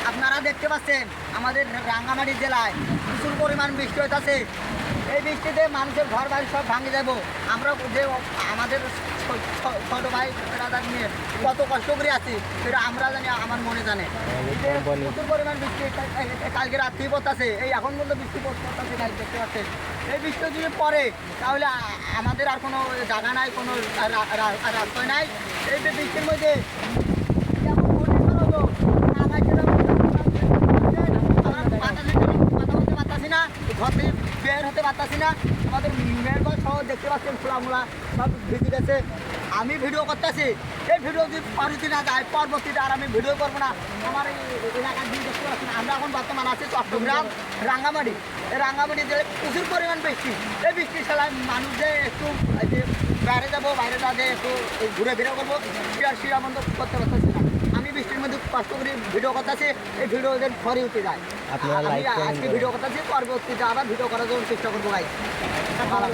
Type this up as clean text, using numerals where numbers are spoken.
আপনারা দেখতে পাচ্ছেন আমাদের রাঙ্গামাটি জেলায় প্রচুর পরিমাণ বৃষ্টি হইতেছে। এই বৃষ্টিতে মানুষের ঘর বাড়ি সব ভাঙে যাব। আমরা যে আমাদের ছোট ভাই দাদা নিয়ে কত কষ্ট করে আছি সেটা আমরা জানি, আমার মনে জানে। প্রচুর পরিমাণ বৃষ্টি কালকে রাত্রি পড়তেছে, এই এখন পর্যন্ত বৃষ্টি পড়তেছে, দেখতে পাচ্ছেন। এই বৃষ্টি যদি পড়ে তাহলে আমাদের আর কোনো জায়গা নাই, কোনো রাস্তা নাই। এই বৃষ্টির মধ্যে ঘর থেকে বের হতে পারতাছি না। আমাদের মেয়ের সহ দেখতে পাচ্ছেন খোলামোলা সব ভিজে গেছে। আমি ভিডিও করতেছি, এই ভিডিও যদি পারুতি না যায় পরবর্তীতে আর আমি ভিডিও করবো না। আমার এই এলাকার দিন দেখতে পাচ্ছি না। আমরা এখন বর্তমান আছি চট্টগ্রাম রাঙ্গামাটি। এই রাঙ্গামাটি জেলায় প্রচুর পরিমাণ বৃষ্টি। এই বৃষ্টির খেলায় মানুষ যে একটু বাইরে যাবো, বাইরে যাতে একটু ঘুরে ফিরে করবো, সেটা বন্ধ করতে পারতেছি না। আমি বৃষ্টির মধ্যে কষ্ট করে ভিডিও করতেছি, এই ভিডিও ঘরে উঠে যায়। আমি আজকে ভিডিও করতেছি, পরবর্তীতে আবার ভিডিও করার জন্য চেষ্টা করবো ভাই। ভালো